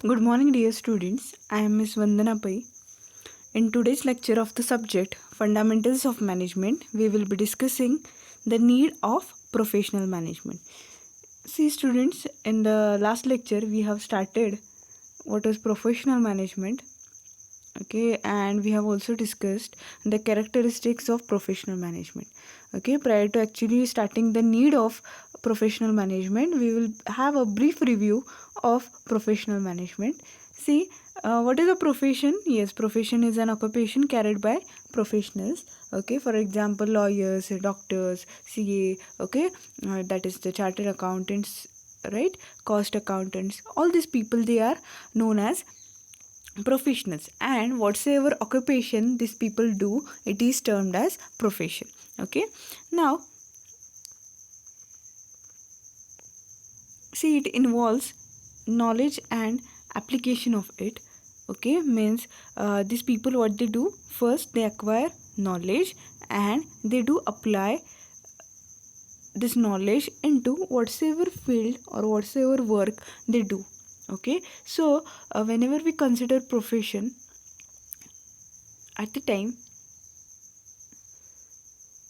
Good morning, dear students. I am Ms. Vandana Pai. In today's lecture of the subject Fundamentals of Management, we will be discussing the need of professional management. See, students, in the last lecture, we have started what is professional management. Okay, and we have also discussed the characteristics of professional management. Okay, prior to actually starting the need of professional management, we will have a brief review of professional management. See, what is a profession? Yes, profession is an occupation carried by professionals. Okay, for example, lawyers, doctors, CA. Okay, that is the chartered accountants, right? Cost accountants. All these people, they are known as professionals, and whatsoever occupation these people do, it is termed as profession. Okay, now see, it involves knowledge and application of it. Okay, means these people, what they do, first they acquire knowledge and they do apply this knowledge into whatsoever field or whatsoever work they do. Okay, so whenever we consider profession, at the time,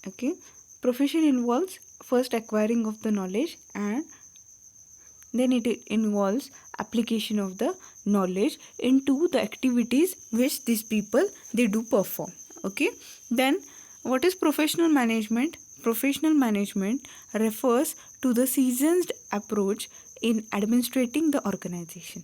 okay, profession involves first acquiring of the knowledge, and then it involves application of the knowledge into the activities which these people they do perform. Okay, then what is professional management? Professional management refers to the seasoned approach in administrating the organization.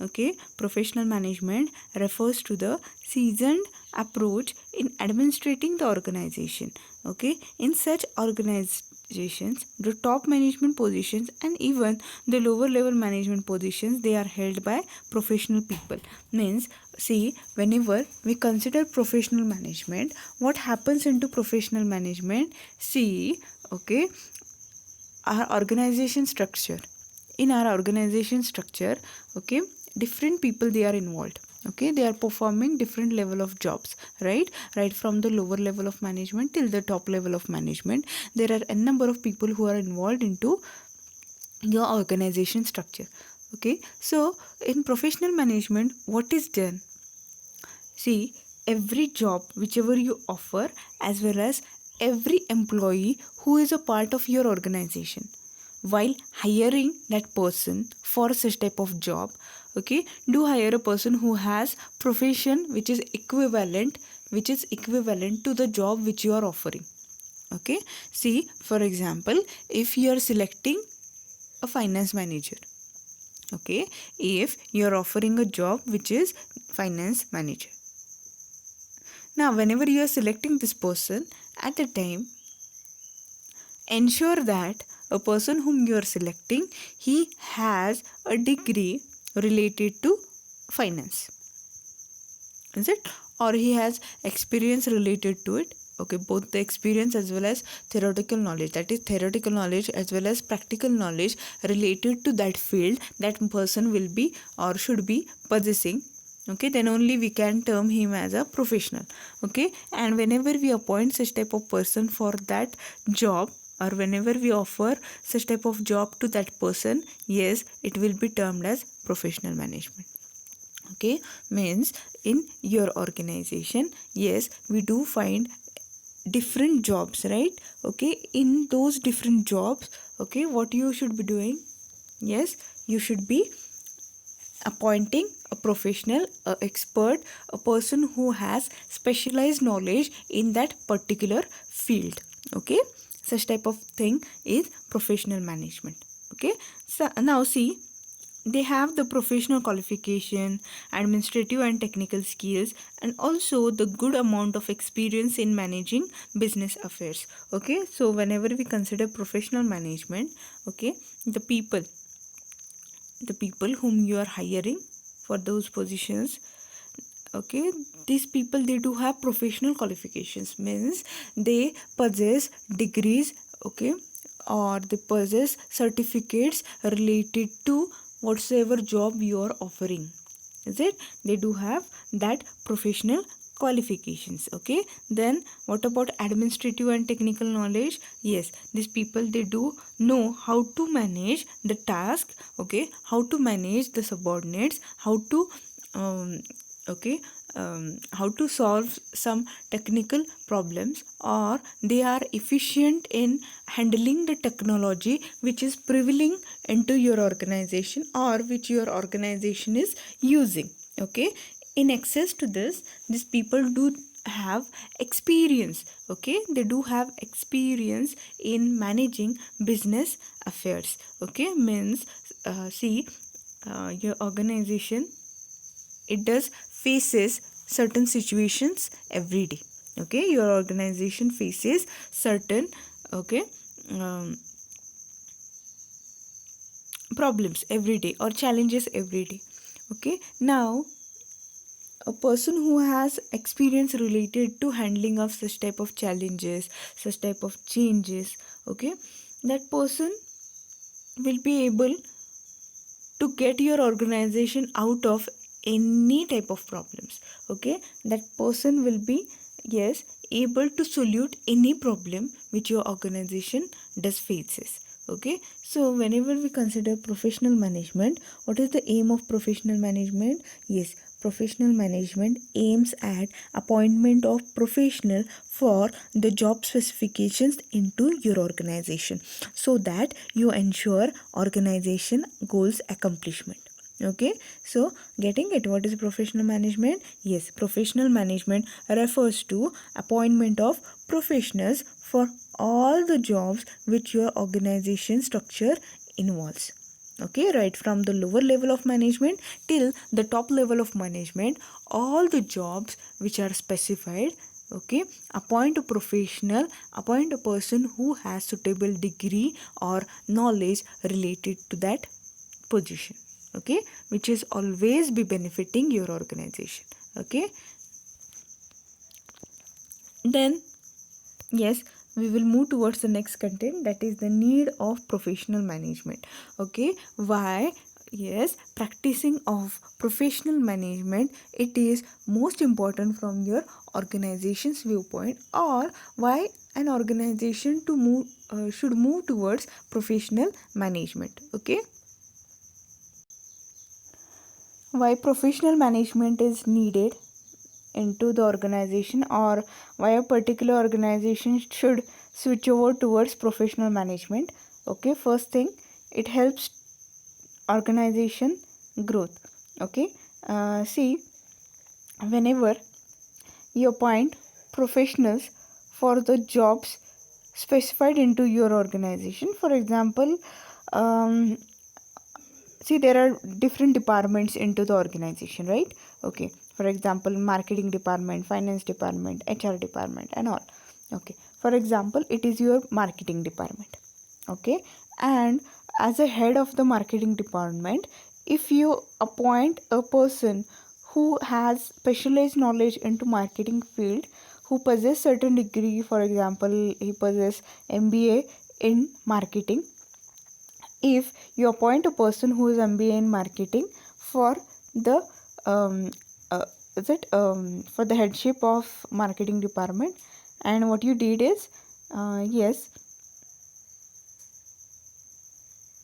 Okay, professional management refers to the seasoned approach in administrating the organization. Okay, in such organizations, the top management positions and even the lower level management positions, they are held by professional people. Means, see, whenever we consider professional management, what happens into professional management? See, okay, our organization structure, in our organization structure, okay, different people they are involved. Okay, they are performing different level of jobs, right from the lower level of management till the top level of management. There are a number of people who are involved into your organization structure. Okay, so in professional management, what is done? See, every job whichever you offer, as well as every employee who is a part of your organization, while hiring that person for such type of job, okay, do hire a person who has profession which is equivalent to the job which you are offering. Okay, see, for example, if you are selecting a finance manager, okay, if you are offering a job which is finance manager, now whenever you are selecting this person, at the time, ensure that a person whom you are selecting, he has a degree related to finance, is it, or he has experience related to it. Okay, both the experience as well as theoretical knowledge, that is theoretical knowledge as well as practical knowledge related to that field, that person will be or should be possessing. Okay, then only we can term him as a professional. Okay, and whenever we appoint such type of person for that job, or whenever we offer such type of job to that person, yes, it will be termed as professional management. Okay, means in your organization, yes, we do find different jobs, right? Okay, in those different jobs, okay, what you should be doing? Yes, you should be appointing a professional, a expert, a person who has specialized knowledge in that particular field. Okay, such type of thing is professional management. Okay, so now see, they have the professional qualification, administrative and technical skills, and also the good amount of experience in managing business affairs. Okay, so whenever we consider professional management, okay, the people whom you are hiring for those positions, okay, these people, they do have professional qualifications, means they possess degrees, okay, or they possess certificates related to whatsoever job you are offering, is it, they do have that professional qualifications. Okay, then what about administrative and technical knowledge? Yes, these people, they do know how to manage the task. Okay, how to manage the subordinates, how to okay how to solve some technical problems, or they are efficient in handling the technology which is prevailing into your organization or which your organization is using. Okay, in excess to this, these people do have experience. Okay, they do have experience in managing business affairs. Okay, means see, your organization, it does faces certain situations every day. Okay, your organization faces certain, okay, um, problems every day or challenges every day. Okay, now a person who has experience related to handling of such type of challenges, such type of changes, okay, that person will be able to get your organization out of any type of problems. Okay, that person will be, yes, able to solve any problem which your organization does faces. Okay, so whenever we consider professional management, what is the aim of professional management? Yes, professional management aims at appointment of professional for the job specifications into your organization, so that you ensure organization goals accomplishment. Okay, so getting it, what is professional management? Yes, professional management refers to appointment of professionals for all the jobs which your organization structure involves. Okay, right from the lower level of management till the top level of management, all the jobs which are specified. Okay, appoint a professional, appoint a person who has suitable degree or knowledge related to that position. Okay, which is always be benefiting your organization. Okay, then yes, we will move towards the next content, that is the need of professional management. Okay, why? Yes, practicing of professional management, it is most important from your organization's viewpoint, or why an organization to move should move towards professional management. Okay, why professional management is needed into the organization, or why a particular organization should switch over towards professional management. Okay, first thing, it helps organization growth. Okay, see, whenever you appoint professionals for the jobs specified into your organization, for example, um, see, there are different departments into the organization, right? Okay, for example, marketing department, finance department, HR department, and all. Okay, for example, it is your marketing department. Okay, and as a head of the marketing department, if you appoint a person who has specialized knowledge into marketing field, who possess certain degree, for example, he possess MBA in marketing. If you appoint a person who is MBA in marketing for the um, is it for the headship of marketing department, and what you did is, yes,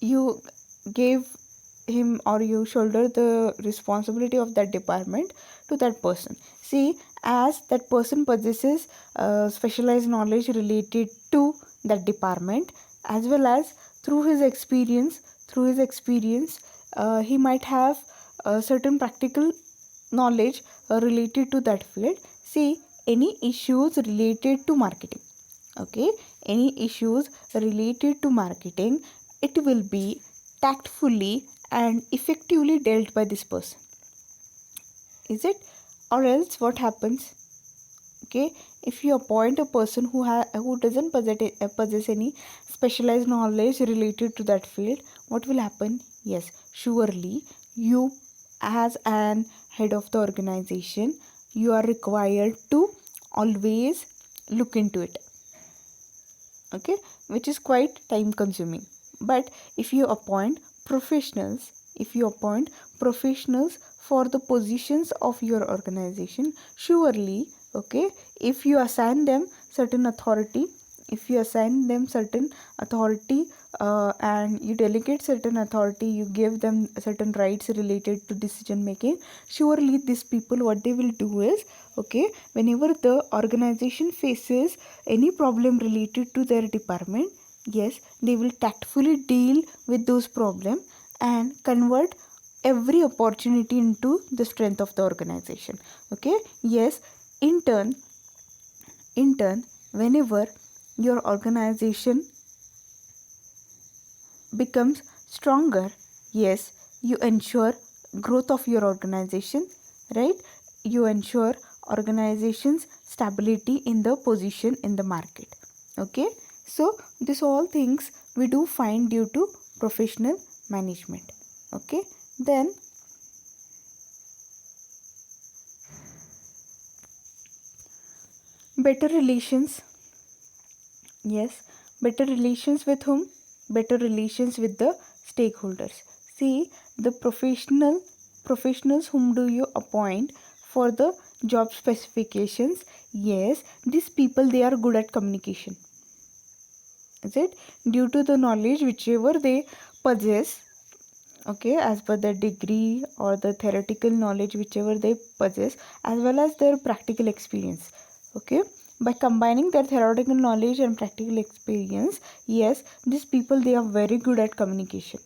you gave him, or you shoulder the responsibility of that department to that person. See, as that person possesses specialized knowledge related to that department, as well as through his experience, he might have certain practical knowledge related to that field. See, any issues related to marketing, okay, any issues related to marketing, it will be tactfully and effectively dealt by this person. Is it? Or else what happens? Okay, if you appoint a person who doesn't possess any specialized knowledge related to that field, what will happen? Yes, surely you, as an head of the organization, you are required to always look into it. Okay, which is quite time consuming. But if you appoint professionals for the positions of your organization. Surely, okay, if you assign them certain authority, if you assign them certain authority, and you delegate certain authority, you give them certain rights related to decision making, surely these people, what they will do is, okay, whenever the organization faces any problem related to their department, yes, they will tactfully deal with those problems and convert every opportunity into the strength of the organization. Okay, yes, in turn, whenever your organization becomes stronger, yes, you ensure growth of your organization, right? You ensure organization's stability in the position in the market. Okay, so this all things we do find due to professional management. Okay, then better relations. Yes, better relations with whom? Better relations with the stakeholders. See, the professionals whom do you appoint for the job specifications? Yes, these people, they are good at communication. Is it? Due to the knowledge whichever they possess, okay, as per their degree or the theoretical knowledge whichever they possess, as well as their practical experience. Okay, by combining their theoretical knowledge and practical experience, yes, these people, they are very good at communication.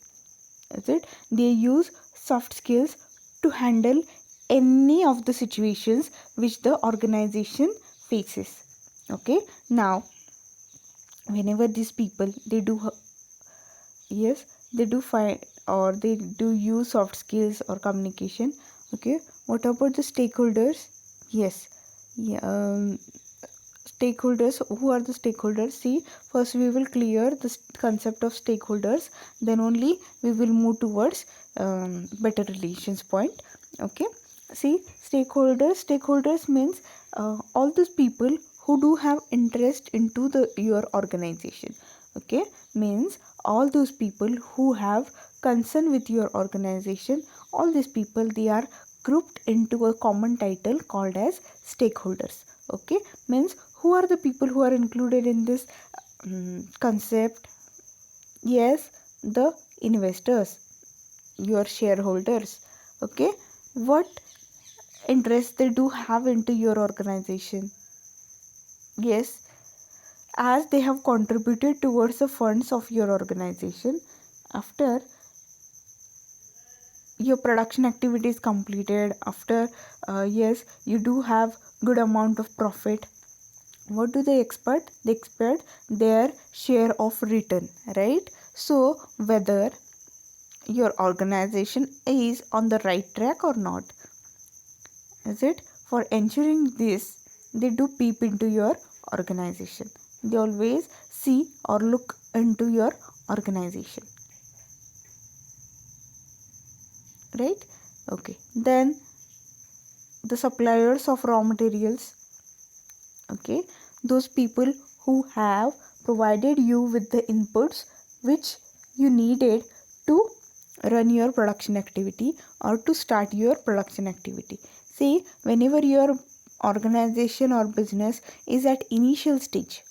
Is it? They use soft skills to handle any of the situations which the organization faces. Okay, now whenever these people, they do, yes, they do find or they do use soft skills or communication. Okay, what about the stakeholders? Yes, yeah, stakeholders. Who are the stakeholders? See, first we will clear the concept of stakeholders, then only we will move towards better relations point. Okay, see, stakeholders means all those people who do have interest into the your organization. Okay, means all those people who have concern with your organization, all these people, they are grouped into a common title called as stakeholders. Okay, means who are the people who are included in this concept? Yes, the investors, your shareholders. Okay, what interest they do have into your organization? Yes, as they have contributed towards the funds of your organization after your production activity is completed, after yes, you do have good amount of profit. What do they expect? They expect their share of return, right? So whether your organization is on the right track or not, is it? For ensuring this, they do peep into your organization. They always see or look into your organization, right? Okay, then the suppliers of raw materials. Okay, those people who have provided you with the inputs which you needed to run your production activity or to start your production activity. See, whenever your organization or business is at initial stage,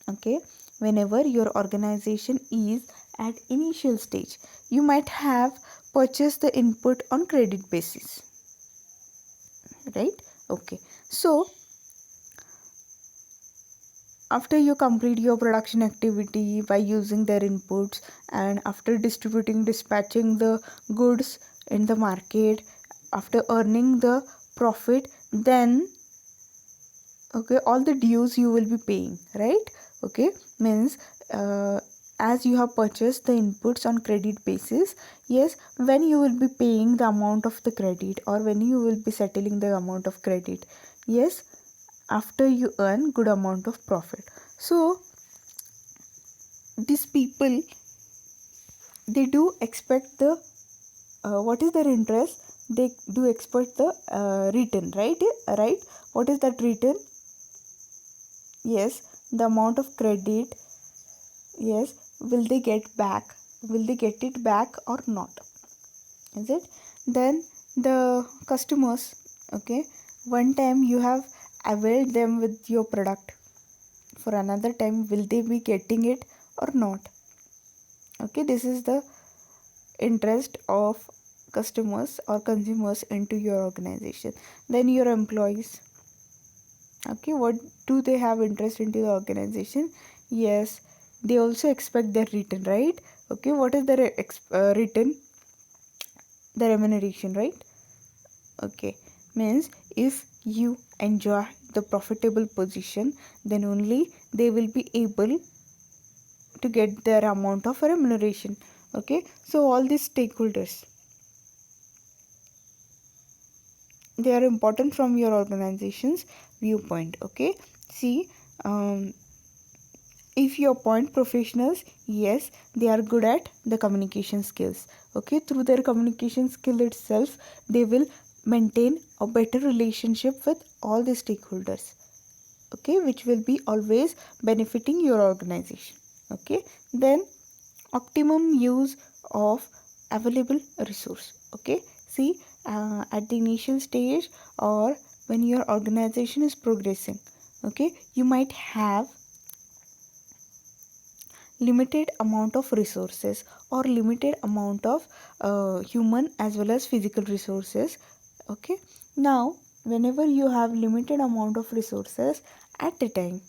okay, whenever your organization is at initial stage, you might have purchased the input on credit basis, right? Okay, so after you complete your production activity by using their inputs, and after dispatching the goods in the market, after earning the profit, then okay, all the dues you will be paying, right? Okay, means as you have purchased the inputs on credit basis, yes, when you will be paying the amount of the credit or when you will be settling the amount of credit, yes, after you earn good amount of profit. So these people, they do expect the what is their interest? They do expect the return, right? Right, what is that return? Yes, the amount of credit. Yes, will they get back? Will they get it back or not? Is it? Then the customers, okay, one time you have availed them with your product, for another time will they be getting it or not? Okay, this is the interest of customers or consumers into your organization. Then your employees, okay, what do they have interest into the organization? Yes, they also expect their return, right? Okay, what is their return? The remuneration, right? Okay, means if you enjoy the profitable position, then only they will be able to get their amount of remuneration. Okay, so all these stakeholders, they are important from your organization's viewpoint. Okay, see, um, if you appoint professionals, yes, they are good at the communication skills. Okay, through their communication skill itself, they will maintain a better relationship with all the stakeholders, okay, which will be always benefiting your organization. Okay, then optimum use of available resource. Okay, see, at the initial stage or when your organization is progressing, okay, you might have limited amount of resources or limited amount of human as well as physical resources. Okay, now whenever you have limited amount of resources at a time,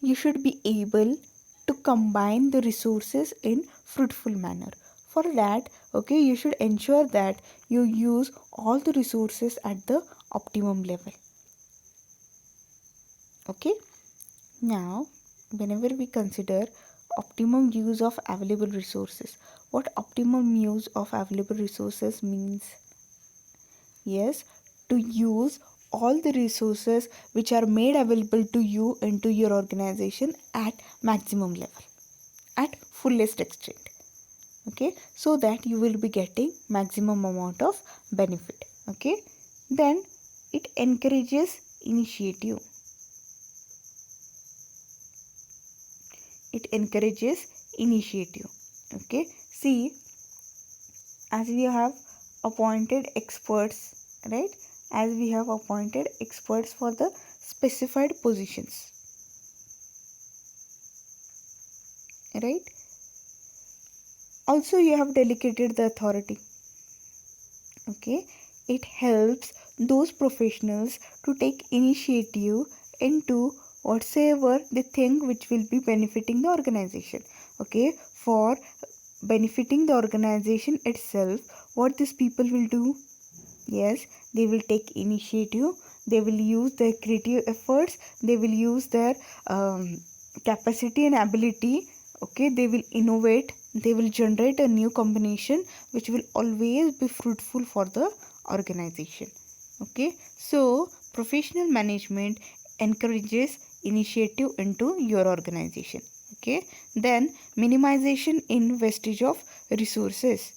you should be able to combine the resources in fruitful manner. For that, okay, you should ensure that you use all the resources at the optimum level. Okay, now whenever we consider optimum use of available resources, what optimum use of available resources means? Yes, to use all the resources which are made available to you into your organization at maximum level, at fullest extent. Okay, so that you will be getting maximum amount of benefit. Okay, then it encourages initiative. It encourages initiative. Okay, see, as we have appointed experts, right, as we have appointed experts for the specified positions, right, also you have delegated the authority. Okay, it helps those professionals to take initiative into whatsoever they think which will be benefiting the organization. Okay, for benefiting the organization itself, what these people will do? Yes, they will take initiative, they will use their creative efforts, they will use their capacity and ability. Okay, they will innovate, they will generate a new combination which will always be fruitful for the organization. Okay, so professional management encourages initiative into your organization. Okay, then minimization in wastage of resources.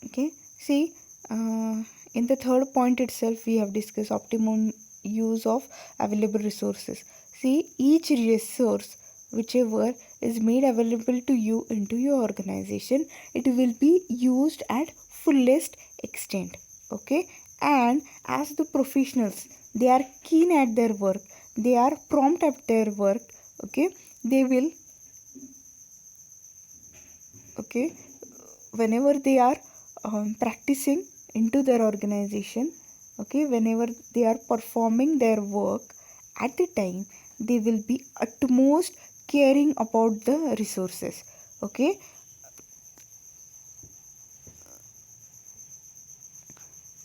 Okay, see, in the third point itself we have discussed optimum use of available resources. See, each resource whichever is made available to you into your organization, it will be used at fullest extent. Okay, and as the professionals, they are keen at their work, they are prompt at their work. Okay, they will, okay, whenever they are practicing into their organization, okay, whenever they are performing their work, at the time they will be utmost caring about the resources. Okay,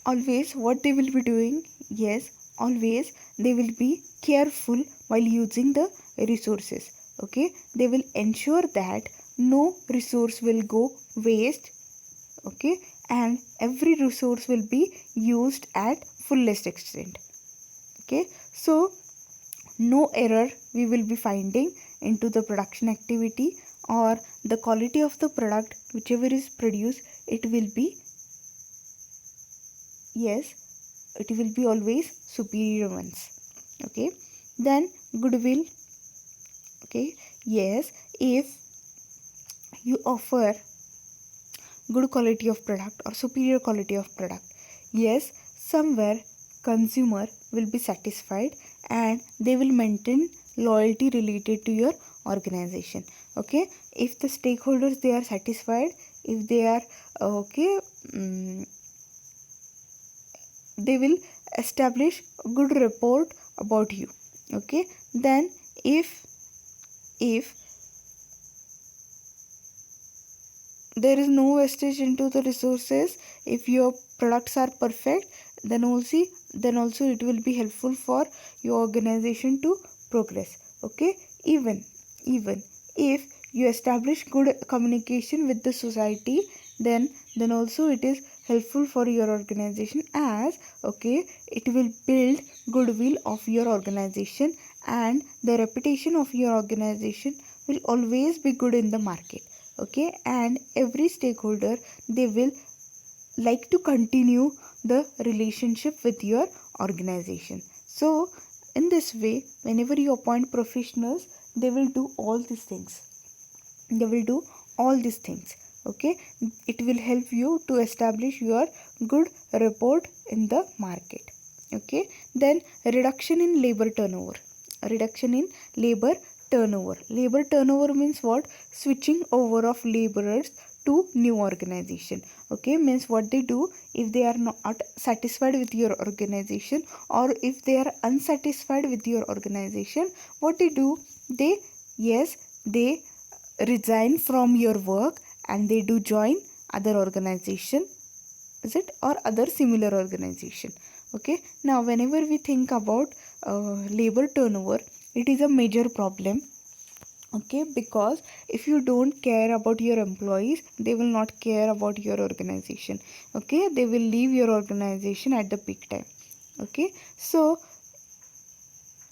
always what they will be doing? Yes, always they will be careful while using the resources. Okay, they will ensure that no resource will go waste. Okay, and every resource will be used at fullest extent. Okay, so no error we will be finding into the production activity, or the quality of the product whichever is produced, it will be, yes, it will be always superior ones. Okay, then goodwill. Okay, yes, if you offer good quality of product or superior quality of product. Yes, somewhere consumer will be satisfied and they will maintain loyalty related to your organization. Okay, if the stakeholders they are satisfied, if they are okay, they will establish a good report about you. Okay, then if there is no wastage into the resources, if your products are perfect, then also it will be helpful for your organization to progress. Okay, even if you establish good communication with the society, then also it is helpful for your organization, as okay, it will build goodwill of your organization, and the reputation of your organization will always be good in the market. Okay, and every stakeholder, they will like to continue the relationship with your organization. So in this way, whenever you appoint professionals, they will do all these things. They will do all these things. Okay, it will help you to establish your good report in the market. Okay, then reduction in labor turnover. Reduction in labor turnover. Labor turnover means what? Switching over of laborers to new organization. Okay, means what they do, if they are not satisfied with your organization, or if they are unsatisfied with your organization, what they do, they, yes, they resign from your work and they do join other organization, is it, or other similar organization. Okay, now whenever we think about labor turnover, it is a major problem. Okay, because if you don't care about your employees, they will not care about your organization. Okay, they will leave your organization at the peak time. Okay, so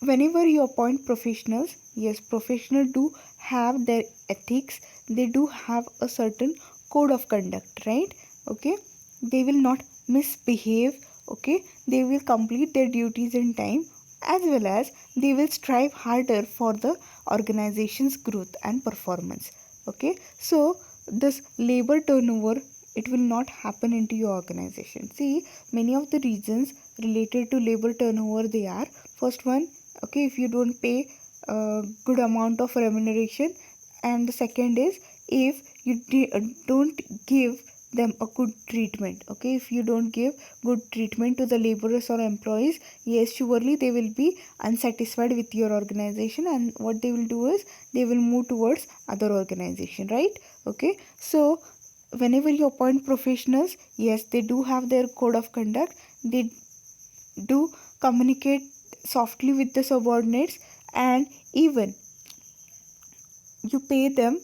whenever you appoint professionals, yes, professionals do have their ethics, they do have a certain code of conduct, right? Okay, they will not misbehave. Okay, they will complete their duties in time, as well as they will strive harder for the organization's growth and performance. Okay, so this labor turnover, it will not happen into your organization. See, many of the reasons related to labor turnover, they are: first one, okay, if you don't pay a good amount of remuneration, and the second is, if you don't give them a good treatment. Okay, if you don't give good treatment to the laborers or employees, yes, surely they will be unsatisfied with your organization, and what they will do is they will move towards other organization, right? Okay, so whenever you appoint professionals, yes, they do have their code of conduct, they do communicate softly with the subordinates, and even you pay them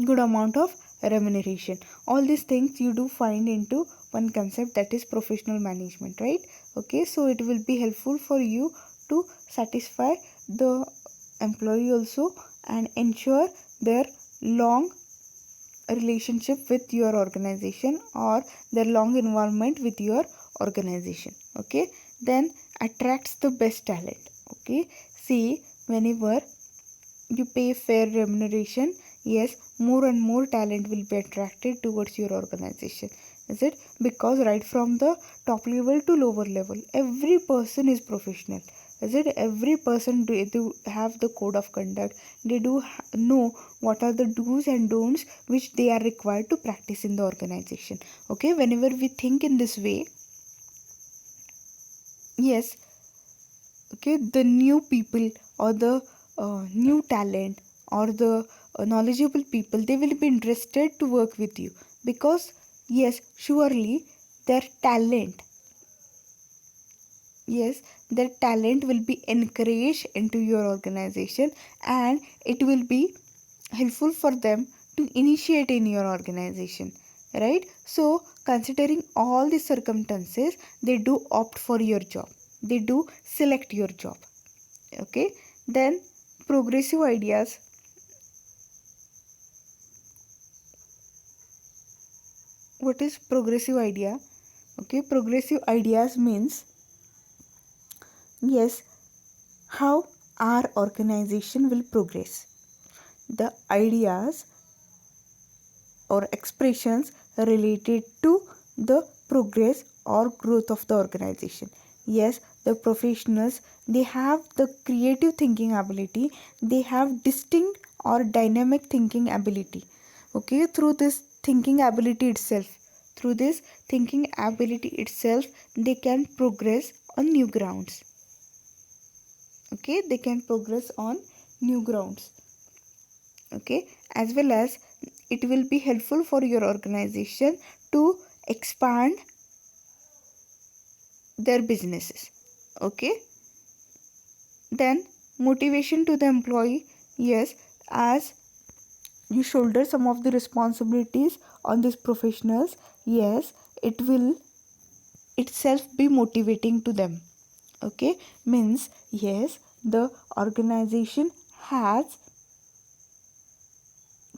good amount of remuneration. All these things you do find into one concept, that is professional management, right? Okay, so it will be helpful for you to satisfy the employee also, and ensure their long relationship with your organization, or their long involvement with your organization. Okay, then attracts the best talent. Okay, see, whenever you pay fair remuneration, yes, more and more talent will be attracted towards your organization, is it? Because right from the top level to lower level, every person is professional, is it? Every person do have the code of conduct, they do know what are the do's and don'ts which they are required to practice in the organization. Okay, whenever we think in this way, yes, okay, the new people, or the new talent, or the knowledgeable people, they will be interested to work with you, because yes, surely their talent, yes, their talent will be encouraged into your organization, and it will be helpful for them to initiate in your organization, right? So considering all the circumstances, they do opt for your job, they do select your job. Okay, then progressive ideas. What is progressive idea? Okay, progressive ideas means, yes, how our organization will progress. The ideas or expressions related to the progress or growth of the organization. Yes, the professionals, they have the creative thinking ability, they have distinct or dynamic thinking ability. Okay, through this thinking ability itself, they can progress on new grounds. Okay, they can progress on new grounds. Okay, as well as it will be helpful for your organization to expand their businesses. Okay, then motivation to the employee. Yes, as you shoulder some of the responsibilities on these professionals, yes, it will itself be motivating to them. Okay, means yes, the organization has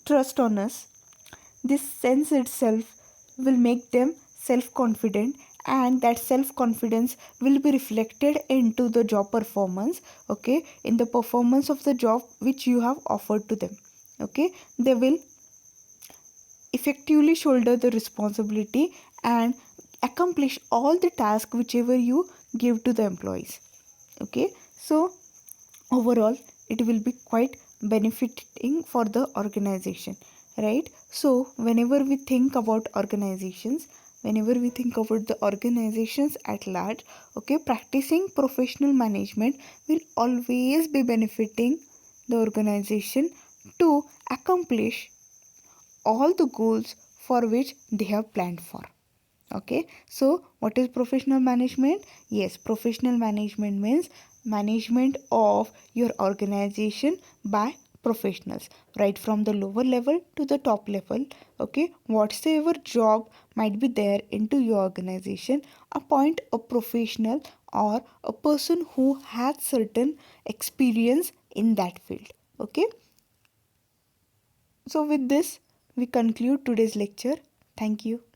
trust on us. This sense itself will make them self confident, and that self confidence will be reflected into the job performance. Okay, in the performance of the job which you have offered to them. Okay, they will effectively shoulder the responsibility and accomplish all the tasks whichever you give to the employees. Okay, so overall it will be quite benefiting for the organization, right? So whenever we think about the organizations at large, okay, practicing professional management will always be benefiting the organization to accomplish all the goals for which they have planned for. Okay, so what is professional management? Yes, professional management means management of your organization by professionals, right from the lower level to the top level. Okay, whatsoever job might be there into your organization, appoint a professional or a person who has certain experience in that field. Okay, so with this we conclude today's lecture. Thank you.